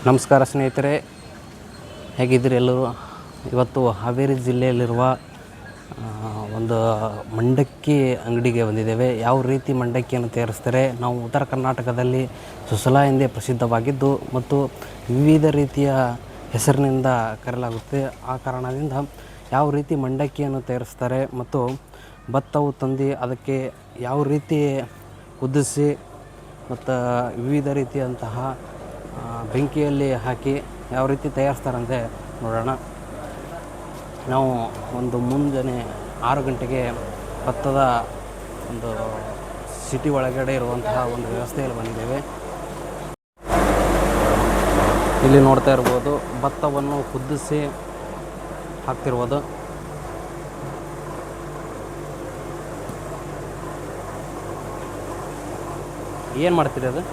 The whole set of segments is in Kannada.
ನಮಸ್ಕಾರ ಸ್ನೇಹಿತರೆ, ಹೇಗಿದ್ದೀರಿ ಎಲ್ಲರೂ? ಇವತ್ತು ಹಾವೇರಿ ಜಿಲ್ಲೆಯಲ್ಲಿರುವ ಒಂದು ಮಂಡಕ್ಕಿ ಅಂಗಡಿಗೆ ಬಂದಿದ್ದೇವೆ. ಯಾವ ರೀತಿ ಮಂಡಕ್ಕಿಯನ್ನು ತಯಾರಿಸ್ತಾರೆ, ನಾವು ಉತ್ತರ ಕರ್ನಾಟಕದಲ್ಲಿ ಸುಸಲಾ ಎಂದೇ ಪ್ರಸಿದ್ಧವಾಗಿದ್ದು ಮತ್ತು ವಿವಿಧ ರೀತಿಯ ಹೆಸರಿನಿಂದ ಕರೆಯಲಾಗುತ್ತೆ. ಆ ಕಾರಣದಿಂದ ಯಾವ ರೀತಿ ಮಂಡಕ್ಕಿಯನ್ನು ತಯಾರಿಸ್ತಾರೆ ಮತ್ತು ಭತ್ತವು ತಂದು ಅದಕ್ಕೆ ಯಾವ ರೀತಿ ಕುದಿಸಿ ಮತ್ತು ವಿವಿಧ ರೀತಿಯಂತಹ ಬೆಂಕಿಯಲ್ಲಿ ಹಾಕಿ ಯಾವ ರೀತಿ ತಯಾರಿಸ್ತಾರಂತೆ ನೋಡೋಣ. ನಾವು ಒಂದು ಮುಂಜಾನೆ 6 ಗಂಟೆಗೆ ಭತ್ತದ ಒಂದು ಸಿಟಿ ಒಳಗಡೆ ಇರುವಂತಹ ಒಂದು ವ್ಯವಸ್ಥೆಯಲ್ಲಿ ಬಂದಿದ್ದೇವೆ. ಇಲ್ಲಿ ನೋಡ್ತಾ ಇರ್ಬೋದು, ಭತ್ತವನ್ನು ಕುದಿಸಿ ಹಾಕ್ತಿರ್ಬೋದು. ಏನು ಮಾಡ್ತೀರಿ ಅದು?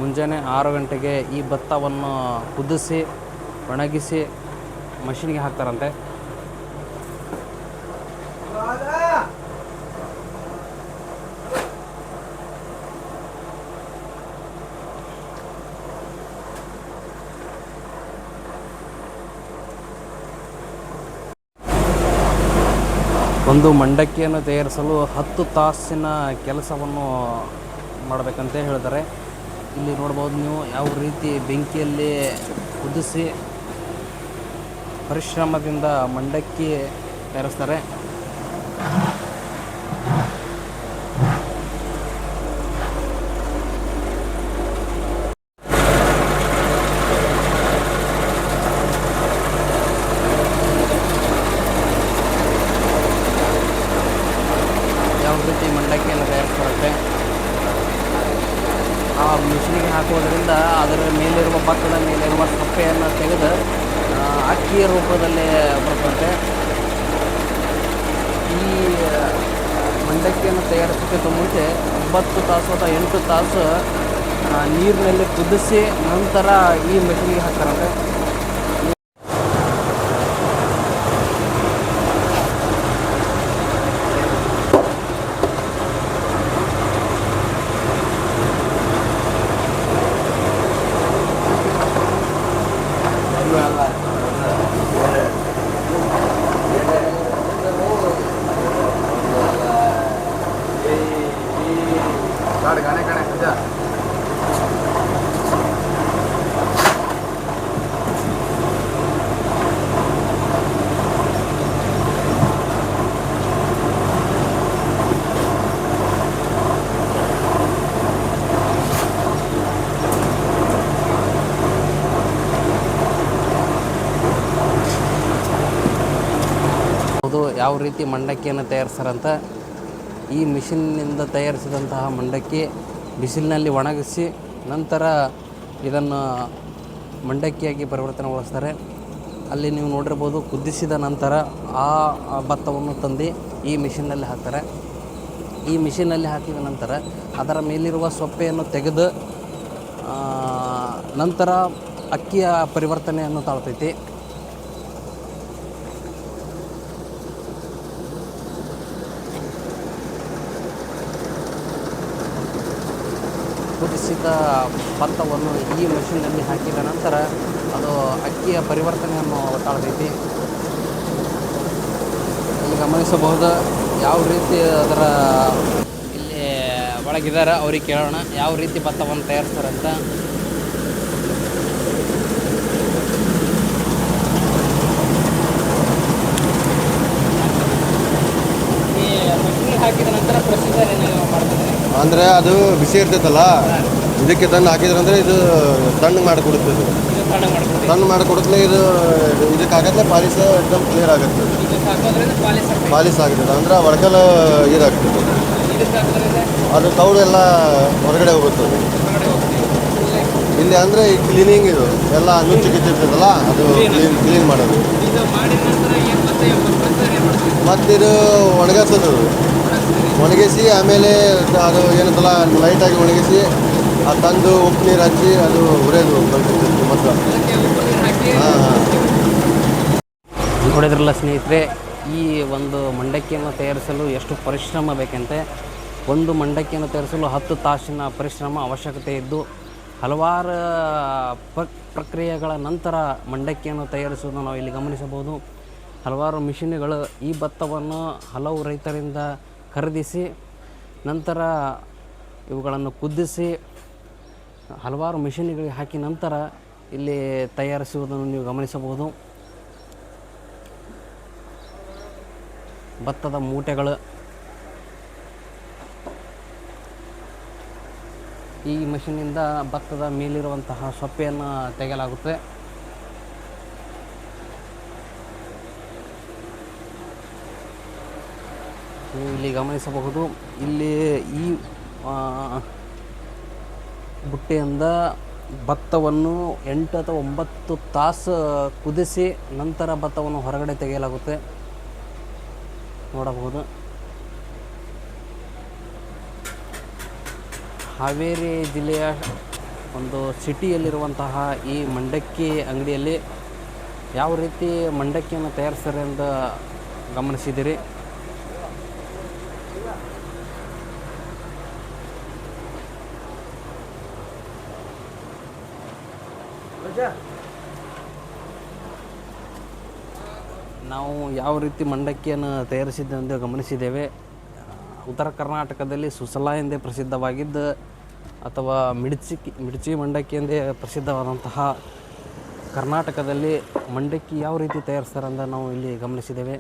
ಮುಂಜಾನೆ 6 ಗಂಟೆಗೆ ಈ ಭತ್ತವನ್ನು ಕುದಿಸಿ ಒಣಗಿಸಿ ಮಷಿನ್ಗೆ ಹಾಕ್ತಾರಂತೆ. ಒಂದು ಮಂಡಕ್ಕಿಯನ್ನು ತಯಾರಿಸಲು 10 ತಾಸಿನ ಕೆಲಸವನ್ನು ಮಾಡಬೇಕಂತ ಹೇಳ್ತಾರೆ. ಇಲ್ಲಿ ನೋಡ್ಬೋದು ನೀವು ಯಾವ ರೀತಿ ಬೆಂಕಿಯಲ್ಲಿ ಕುದಿಸಿ ಪರಿಶ್ರಮದಿಂದ ಮಂಡಕ್ಕಿ ತಯಾರಿಸ್ತಾರೆ. ಯಾವ ರೀತಿ ಮಂಡಕ್ಕಿಯನ್ನು ತಯಾರಿಸ್ತಾರೆ, ಆ ಮಿಷಿನಿಗೆ ಹಾಕುವುದರಿಂದ ಅದರ ಮೇಲಿರುವ ಭತ್ತದ ಮೇಲಿರುವ ಸೊಪ್ಪೆಯನ್ನು ತೆಗೆದು ಅಕ್ಕಿಯ ರೂಪದಲ್ಲಿ ಬರ್ತಂತೆ. ಈ ಮಂಡಕ್ಕಿಯನ್ನು ತಯಾರಿಸೋಕ್ಕಿಂತ ಮುಂಚೆ 9 ತಾಸು ಅಥವಾ 8 ತಾಸು ನೀರಿನಲ್ಲಿ ಕುದಿಸಿ ನಂತರ ಈ ಮಿಷಿನಿಗೆ ಹಾಕ್ತಾರಂತೆ. ಯಾವ ರೀತಿ ಮಂಡಕ್ಕಿಯನ್ನು ತಯಾರಿಸ್ತಾರಂತ, ಈ ಮಿಷಿನ್ನಿಂದ ತಯಾರಿಸಿದಂತಹ ಮಂಡಕ್ಕಿ ಬಿಸಿಲಿನಲ್ಲಿ ಒಣಗಿಸಿ ನಂತರ ಇದನ್ನು ಮಂಡಕ್ಕಿಯಾಗಿ ಪರಿವರ್ತನೆಗೊಳಿಸ್ತಾರೆ. ಅಲ್ಲಿ ನೀವು ನೋಡಿರ್ಬೋದು, ಕುದಿಸಿದ ನಂತರ ಆ ಭತ್ತವನ್ನು ತಂದು ಈ ಮಿಷಿನ್ನಲ್ಲಿ ಹಾಕ್ತಾರೆ. ಈ ಮಿಷಿನ್ನಲ್ಲಿ ಹಾಕಿದ ನಂತರ ಅದರ ಮೇಲಿರುವ ಸೊಪ್ಪೆಯನ್ನು ತೆಗೆದು ನಂತರ ಅಕ್ಕಿಯ ಪರಿವರ್ತನೆಯನ್ನು ತಾಳ್ತೈತಿ. ಕುದಿಸಿದ ಭತ್ತವನ್ನು ಈ ಮಷಿನ್ನಲ್ಲಿ ಹಾಕಿದ ನಂತರ ಅದು ಅಕ್ಕಿಯ ಪರಿವರ್ತನೆಯನ್ನು ತಾಳ್ತೈತಿ. ಇಲ್ಲಿ ಗಮನಿಸಬಹುದು ಯಾವ ರೀತಿ ಅದರ ಇಲ್ಲಿ ಒಳಗಿದ್ದಾರೆ, ಅವ್ರಿಗೆ ಕೇಳೋಣ ಯಾವ ರೀತಿ ಭತ್ತವನ್ನು ತಯಾರಿಸ್ತಾರಂತ. ಈ ಮಷಿನ್ಗೆ ಹಾಕಿದ ನಂತರ ಪ್ರೊಸೀಜರ್ ಏನೇನು ಮಾಡ್ತಾರೆ ಅಂದರೆ ಅದು ಬಿಸಿ ಇರ್ತೈತಲ್ಲ, ಇದಕ್ಕೆ ತಂದು ಹಾಕಿದ್ರಂದ್ರೆ ಇದು ತಣ್ಣಗೆ ಮಾಡಿಕೊಡುತ್ತೆ. ತಣ್ಣಗೆ ಮಾಡಿಕೊಡುತ್ತಲೇ ಇದಕ್ಕೆ ಹಾಕಿದ್ರೆ ಪಾಲಿಸ್ एकदम ಕ್ಲಿಯರ್ ಆಗುತ್ತೆ. ಪಾಲಿಸ್ ಆಗುತ್ತೆ ಅಂದ್ರೆ ಒಳಕಲ್ ಇದಾಗ್ತದೆ. ಅದು ತೌಡು ಎಲ್ಲ ಹೊರಗಡೆ ಹೋಗುತ್ತೆ. ಇಲ್ಲಿ ಅಂದರೆ ಈ ಕ್ಲೀನಿಂಗ್ ಇದು ಎಲ್ಲ ನುಚ್ಚು ಕಿತ್ತಿರ್ತದಲ್ಲ, ಅದು ಕ್ಲೀನ್ ಮಾಡೋದು. ಮತ್ತಿದು ಒಣಗಿಸೋದು. ಒಣಗಿಸಿ ಆಮೇಲೆ ಅದು ಏನಂತಲ್ಲ ಲೈಟಾಗಿ ಒಣಗಿಸಿ ಅದು ತಂದು ಉಪ್ಪು ನೀರು ಹಚ್ಚಿ ಅದು ಹುರಿಯೋದು ಮತ್ತು ಹಾಂ ಹಾಂ. ನೋಡಿದ್ರಲ್ಲ ಸ್ನೇಹಿತರೆ, ಈ ಒಂದು ಮಂಡಕ್ಕಿಯನ್ನು ತಯಾರಿಸಲು ಎಷ್ಟು ಪರಿಶ್ರಮ ಬೇಕಂತೆ. ಒಂದು ಮಂಡಕ್ಕಿಯನ್ನು ತಯಾರಿಸಲು 10 ತಾಸಿನ ಪರಿಶ್ರಮ ಅವಶ್ಯಕತೆ ಇದ್ದು ಹಲವಾರು ಪ್ರಕ್ರಿಯೆಗಳ ನಂತರ ಮಂಡಕ್ಕಿಯನ್ನು ತಯಾರಿಸುವುದನ್ನು ನಾವು ಇಲ್ಲಿ ಗಮನಿಸಬಹುದು. ಹಲವಾರು ಮಿಷಿನ್ಗಳು ಈ ಭತ್ತವನ್ನು ಹಲವು ರೈತರಿಂದ ಖರೀದಿಸಿ ನಂತರ ಇವುಗಳನ್ನು ಕುದಿಸಿ ಹಲವಾರು ಮಿಷಿನ್ಗಳಿಗೆ ಹಾಕಿ ನಂತರ ಇಲ್ಲಿ ತಯಾರಿಸುವುದನ್ನು ನೀವು ಗಮನಿಸಬಹುದು. ಭತ್ತದ ಮೂಟೆಗಳು ಈ ಮಷೀನಿಂದ ಭತ್ತದ ಮೇಲಿರುವಂತಹ ಸೊಪ್ಪೆಯನ್ನು ತೆಗೆಯಲಾಗುತ್ತೆ. ನೀವು ಇಲ್ಲಿ ಗಮನಿಸಬಹುದು, ಇಲ್ಲಿ ಈ ಬುಟ್ಟೆಯಿಂದ ಭತ್ತವನ್ನು 8 ಅಥವಾ 9 ತಾಸು ಕುದಿಸಿ ನಂತರ ಭತ್ತವನ್ನು ಹೊರಗಡೆ ತೆಗೆಯಲಾಗುತ್ತೆ, ನೋಡಬಹುದು. ಹಾವೇರಿ ಜಿಲ್ಲೆಯ ಒಂದು ಸಿಟಿಯಲ್ಲಿರುವಂತಹ ಈ ಮಂಡಕ್ಕಿ ಅಂಗಡಿಯಲ್ಲಿ ಯಾವ ರೀತಿ ಮಂಡಕ್ಕಿಯನ್ನು ತಯಾರಿಸ್ತಾರೆ ಅಂತ ಗಮನಿಸಿದ್ದೀರಿ. ನಾವು ಯಾವ ರೀತಿ ಮಂಡಕ್ಕಿಯನ್ನು ತಯಾರಿಸಿದ್ದೆಂದು ಗಮನಿಸಿದ್ದೇವೆ. ಉತ್ತರ ಕರ್ನಾಟಕದಲ್ಲಿ ಸುಸಲಾ ಎಂದೇ ಪ್ರಸಿದ್ಧವಾಗಿದ್ದ ಅಥವಾ ಮಿಡ್ಚಿ ಮಂಡಕ್ಕಿ ಎಂದೇ ಪ್ರಸಿದ್ಧವಾದಂತಹ ಕರ್ನಾಟಕದಲ್ಲಿ ಮಂಡಕ್ಕಿ ಯಾವ ರೀತಿ ತಯಾರಿಸ್ತಾರೆ ಅಂತ ನಾವು ಇಲ್ಲಿ ಗಮನಿಸಿದ್ದೇವೆ.